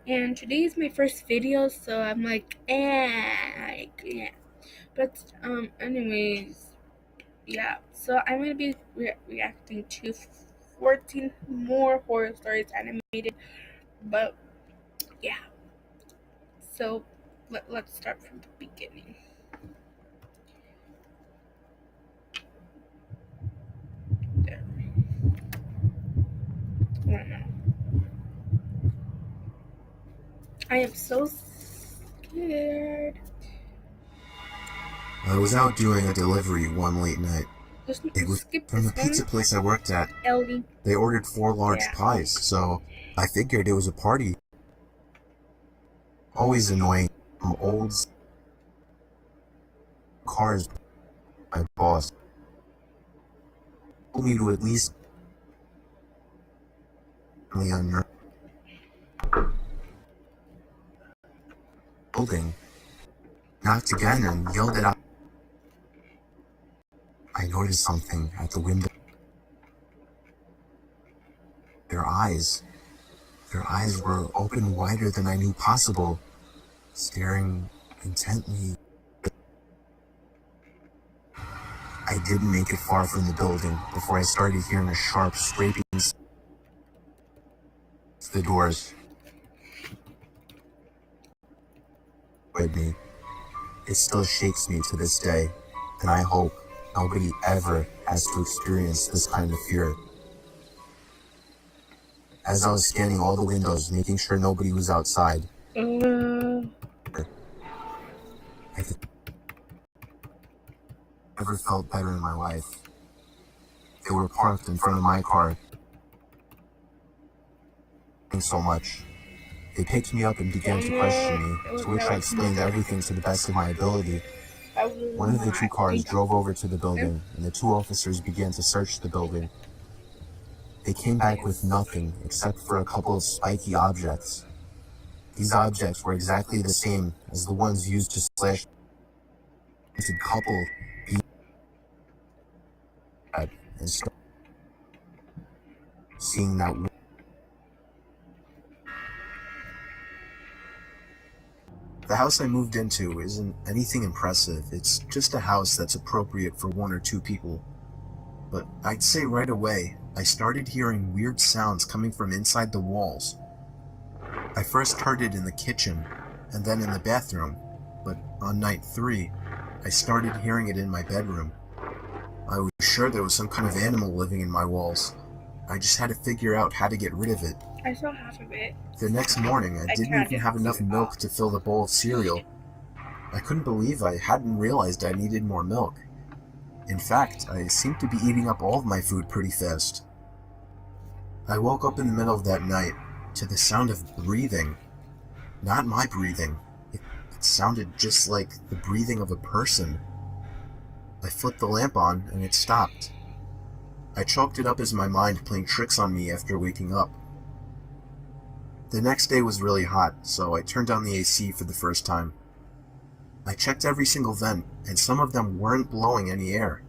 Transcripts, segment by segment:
And today is my first video, so I'm like, yeah. But anyways, yeah. So I'm gonna be reacting to 14 more horror stories animated. But yeah, so let's start from the beginning. There. I don't know. I am so scared. I was out doing a delivery one late night. Just It was skip from this the pizza one, place I worked at. Ellie. They ordered 4 large Yeah. pies, so I figured it was a party. Always annoying. From old cars, my boss told me to at least be on the building. Knocked again and yelled it out. I noticed something at the window. Their eyes. Their eyes were open wider than I knew possible, staring intently. I didn't make it far from the building before I started hearing a sharp scraping against the doors. With me. It still shakes me to this day, and I hope nobody ever has to experience this kind of fear. As I was scanning all the windows, making sure nobody was outside, I never felt better in my life. They were parked in front of my car. Thanks so much. They picked me up and began to question me, to which I explained everything to the best of my ability. One of the 2 cars drove over to the building, and the 2 officers began to search the building. They came back with nothing except for a couple of spiky objects. These objects were exactly the same as the ones used to slash the couple and seeing that the house I moved into isn't anything impressive. It's just a house that's appropriate for 1 or 2 people. But I'd say right away, I started hearing weird sounds coming from inside the walls. I first heard it in the kitchen, and then in the bathroom, but on night 3, I started hearing it in my bedroom. I was sure there was some kind of animal living in my walls. I just had to figure out how to get rid of it. I saw half of it. The next morning, I didn't even have enough milk to fill the bowl of cereal. I couldn't believe I hadn't realized I needed more milk. In fact, I seemed to be eating up all of my food pretty fast. I woke up in the middle of that night to the sound of breathing. Not my breathing. It sounded just like the breathing of a person. I flipped the lamp on and it stopped. I chalked it up as my mind playing tricks on me after waking up. The next day was really hot, so I turned on the AC for the first time. I checked every single vent, and some of them weren't blowing any air.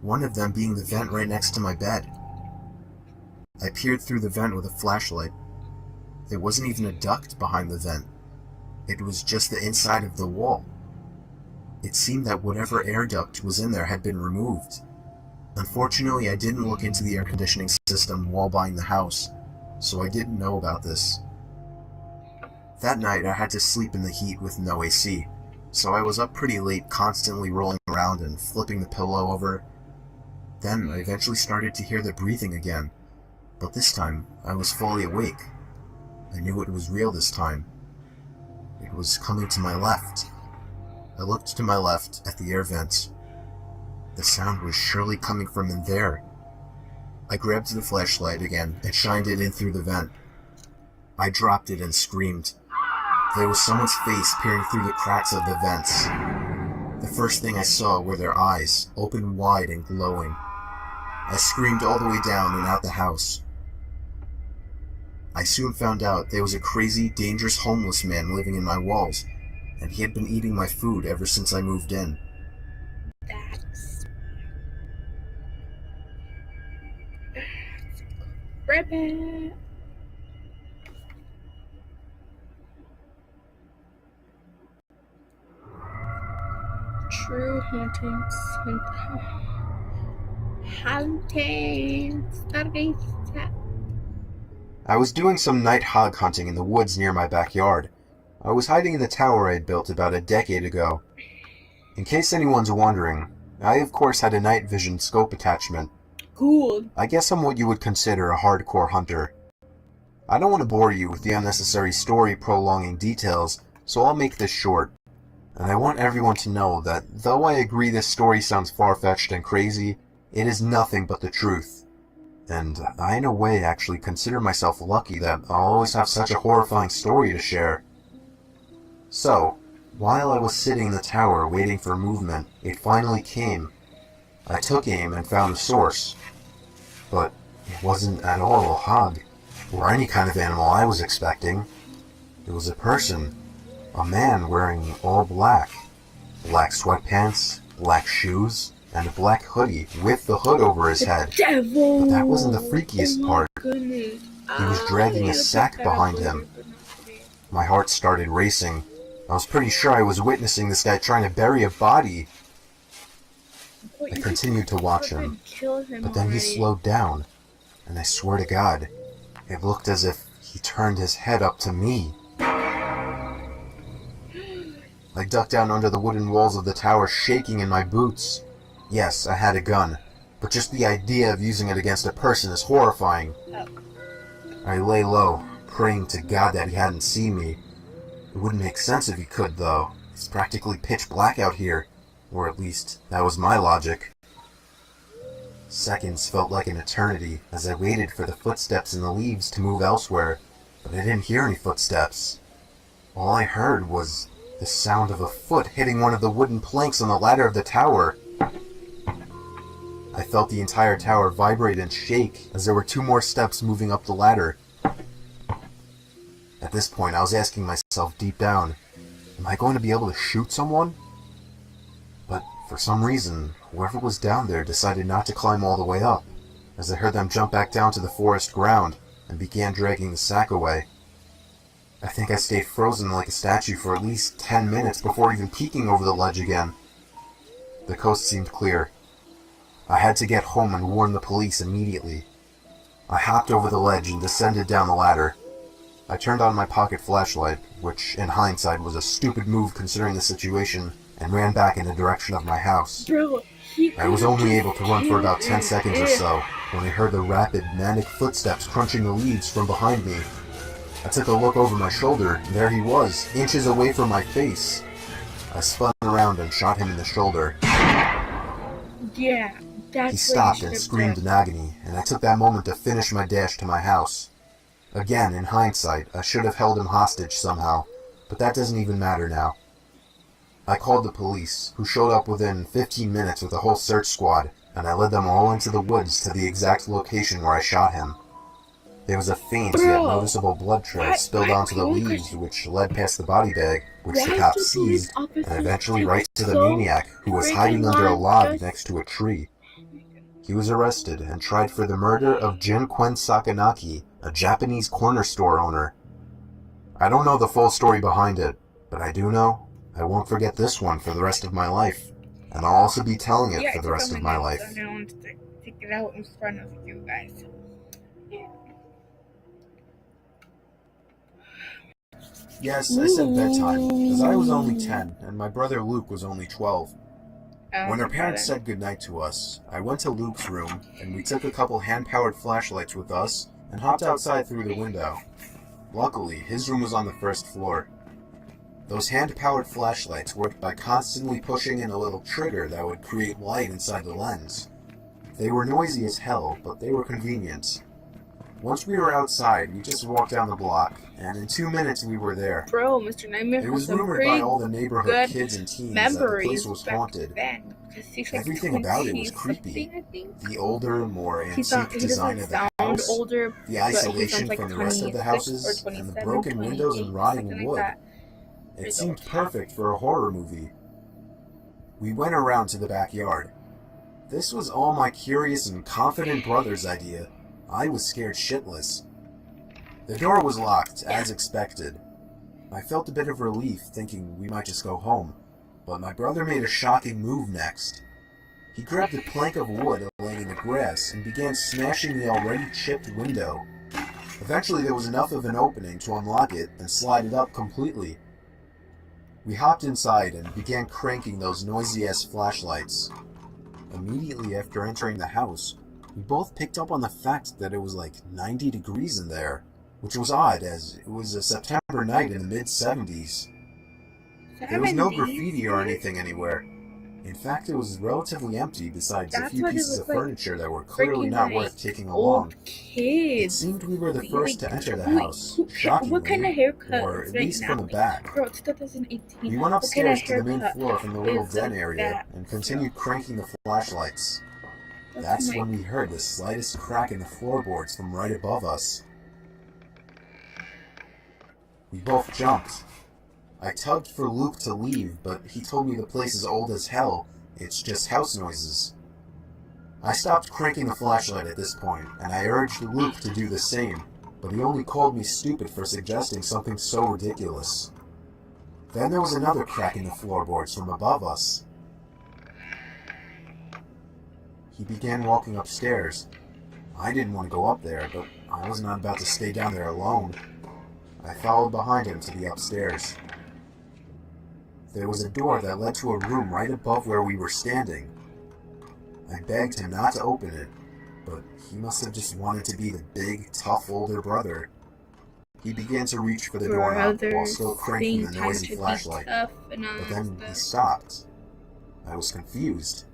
One of them being the vent right next to my bed. I peered through the vent with a flashlight. There wasn't even a duct behind the vent. It was just the inside of the wall. It seemed that whatever air duct was in there had been removed. Unfortunately, I didn't look into the air conditioning system while buying the house, so I didn't know about this. That night, I had to sleep in the heat with no AC, so I was up pretty late constantly rolling around and flipping the pillow over. Then I eventually started to hear the breathing again, but this time I was fully awake. I knew it was real this time. It was coming to my left. I looked to my left at the air vents. The sound was surely coming from in there. I grabbed the flashlight again and shined it in through the vent. I dropped it and screamed. There was someone's face peering through the cracks of the vents. The first thing I saw were their eyes, open wide and glowing. I screamed all the way down and out the house. I soon found out there was a crazy, dangerous homeless man living in my walls, and he had been eating my food ever since I moved in. That's creepy. true hauntings. Hauntings. I was doing some night hog hunting in the woods near my backyard. I was hiding in the tower I had built about a decade ago. In case anyone's wondering, I of course had a night vision scope attachment. Cool. I guess I'm what you would consider a hardcore hunter. I don't want to bore you with the unnecessary story-prolonging details, so I'll make this short. And I want everyone to know that though I agree this story sounds far-fetched and crazy, it is nothing but the truth. And I in a way actually consider myself lucky that I'll always have such a horrifying story to share. So, while I was sitting in the tower waiting for movement, it finally came. I took aim and found the source. But it wasn't at all a hog, or any kind of animal I was expecting. It was a person, a man wearing all black. Black sweatpants, black shoes, and a black hoodie with the hood over his head. Devil. But that wasn't the freakiest part. Goodness. He was dragging a sack behind him. My heart started racing. I was pretty sure I was witnessing this guy trying to bury a body. I continued to watch him, but then he slowed down, and I swear to God, it looked as if he turned his head up to me. I ducked down under the wooden walls of the tower, shaking in my boots. Yes, I had a gun, but just the idea of using it against a person is horrifying. I lay low, praying to God that he hadn't seen me. It wouldn't make sense if he could, though. It's practically pitch black out here. Or at least, that was my logic. Seconds felt like an eternity as I waited for the footsteps in the leaves to move elsewhere, but I didn't hear any footsteps. All I heard was the sound of a foot hitting one of the wooden planks on the ladder of the tower. I felt the entire tower vibrate and shake as there were 2 more steps moving up the ladder. At this point, I was asking myself deep down, am I going to be able to shoot someone? But for some reason, whoever was down there decided not to climb all the way up, as I heard them jump back down to the forest ground and began dragging the sack away. I think I stayed frozen like a statue for at least 10 minutes before even peeking over the ledge again. The coast seemed clear. I had to get home and warn the police immediately. I hopped over the ledge and descended down the ladder. I turned on my pocket flashlight, which in hindsight was a stupid move considering the situation, and ran back in the direction of my house. Bro, I was only able to run for about 10 seconds or so when I heard the rapid, manic footsteps crunching the leaves from behind me. I took a look over my shoulder, and there he was, inches away from my face. I spun around and shot him in the shoulder. Yeah, that's He stopped and screamed in agony, and I took that moment to finish my dash to my house. Again, in hindsight, I should have held him hostage somehow, but that doesn't even matter now. I called the police, who showed up within 15 minutes with a whole search squad, and I led them all into the woods to the exact location where I shot him. There was a faint yet noticeable blood trail spilled onto the leaves, which led past the body bag, which the cops seized, and eventually right to the maniac, who was hiding under a log next to a tree. He was arrested and tried for the murder of Jinkwen Sakanaki, a Japanese corner store owner. I don't know the full story behind it, but I do know I won't forget this one for the rest of my life, and I'll also be telling it for the rest of my life. I don't want to take it out in front of you guys. Yes, I said bedtime, because I was only 10, and my brother Luke was only 12. When our parents said goodnight to us, I went to Luke's room, and we took a couple hand-powered flashlights with us, and hopped outside through the window. Luckily, his room was on the first floor. Those hand-powered flashlights worked by constantly pushing in a little trigger that would create light inside the lens. They were noisy as hell, but they were convenient. Once we were outside, we just walked down the block, and in 2 minutes we were there. Bro, Mr. Nightmare It was rumored by all the neighborhood kids and teens that the place was haunted. Everything about it was creepy. The older, more antique design of the house, the isolation from the rest of the houses, and the broken windows and rotting wood. It seemed perfect for a horror movie. We went around to the backyard. This was all my curious and confident brother's idea. I was scared shitless. The door was locked, as expected. I felt a bit of relief, thinking we might just go home. But my brother made a shocking move next. He grabbed a plank of wood laying in the grass and began smashing the already chipped window. Eventually there was enough of an opening to unlock it and slide it up completely. We hopped inside and began cranking those noisy-ass flashlights. Immediately after entering the house, we both picked up on the fact that it was like 90 degrees in there, which was odd as it was a September night in the mid-70s. There was no graffiti or anything anywhere. In fact, it was relatively empty besides a few pieces of furniture that were clearly not worth taking along. It seemed we were the first to enter the house, shockingly, what kind of haircut or at least from the back. Bro, it's 2018. We went upstairs to the main floor from the little den area and continued cranking the flashlights. That's when we heard the slightest crack in the floorboards from right above us. We both jumped. I tugged for Luke to leave, but he told me the place is old as hell. It's just house noises. I stopped cranking the flashlight at this point, and I urged Luke to do the same, but he only called me stupid for suggesting something so ridiculous. Then there was another crack in the floorboards from above us. He began walking upstairs. I didn't want to go up there, but I was not about to stay down there alone. I followed behind him to the upstairs. There was a door that led to a room right above where we were standing. I begged him not to open it, but he must have just wanted to be the big, tough older brother. He began to reach for the doorknob while still cranking the noisy flashlight, but then he stopped. I was confused.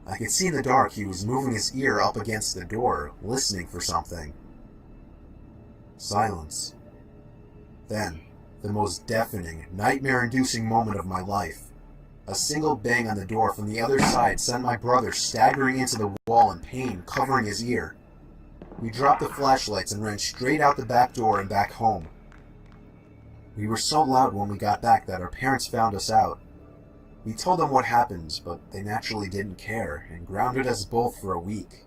I could see in the dark he was moving his ear up against the door, listening for something. Silence. Then, the most deafening, nightmare-inducing moment of my life. A single bang on the door from the other side sent my brother staggering into the wall in pain, covering his ear. We dropped the flashlights and ran straight out the back door and back home. We were so loud when we got back that our parents found us out. We told them what happened, but they naturally didn't care and grounded us both for a week.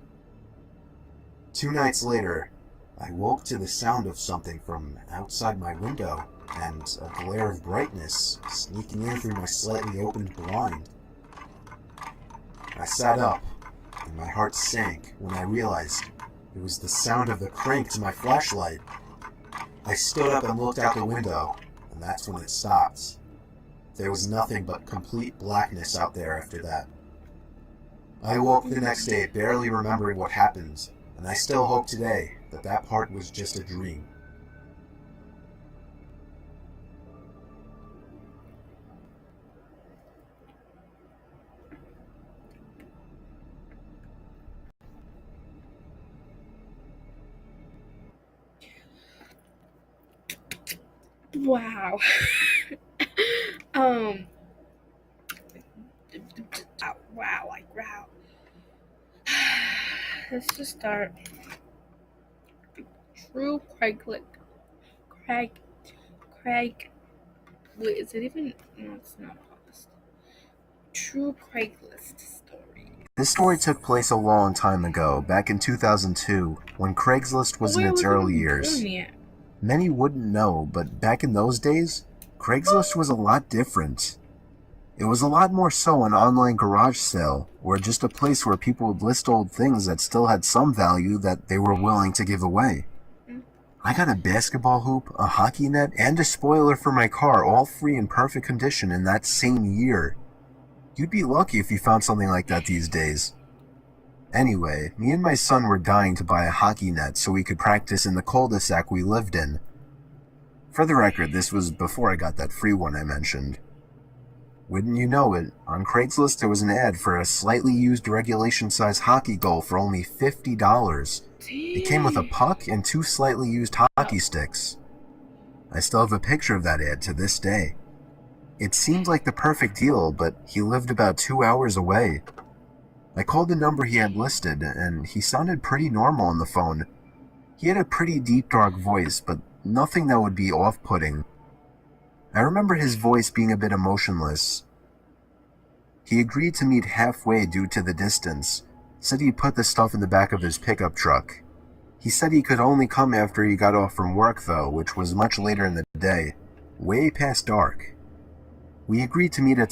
2 nights later, I woke to the sound of something from outside my window and a glare of brightness sneaking in through my slightly opened blind. I sat up, and my heart sank when I realized it was the sound of the crank to my flashlight. I stood up and looked out the window, and that's when it stopped. There was nothing but complete blackness out there after that. I woke the next day barely remembering what happened, and I still hope today that that part was just a dream. Wow. Wow. Let's just start. True Craig. Wait, is it even? No, it's not paused. True Craigslist story. This story took place a long time ago, back in 2002, when Craigslist was in its early years. Many wouldn't know, but back in those days, Craigslist was a lot different. It was a lot more so an online garage sale, or just a place where people would list old things that still had some value that they were willing to give away. I got a basketball hoop, a hockey net, and a spoiler for my car, all free in perfect condition in that same year. You'd be lucky if you found something like that these days. Anyway, me and my son were dying to buy a hockey net so we could practice in the cul-de-sac we lived in. For the record, this was before I got that free one I mentioned. Wouldn't you know it, on Craigslist there was an ad for a slightly used regulation-size hockey goal for only $50. It came with a puck and 2 slightly used hockey sticks. I still have a picture of that ad to this day. It seemed like the perfect deal, but he lived about 2 hours away. I called the number he had listed, and he sounded pretty normal on the phone. He had a pretty deep, dark voice, but nothing that would be off-putting. I remember his voice being a bit emotionless. He agreed to meet halfway due to the distance, said he'd put the stuff in the back of his pickup truck. He said he could only come after he got off from work though, which was much later in the day, way past dark. We agreed to meet at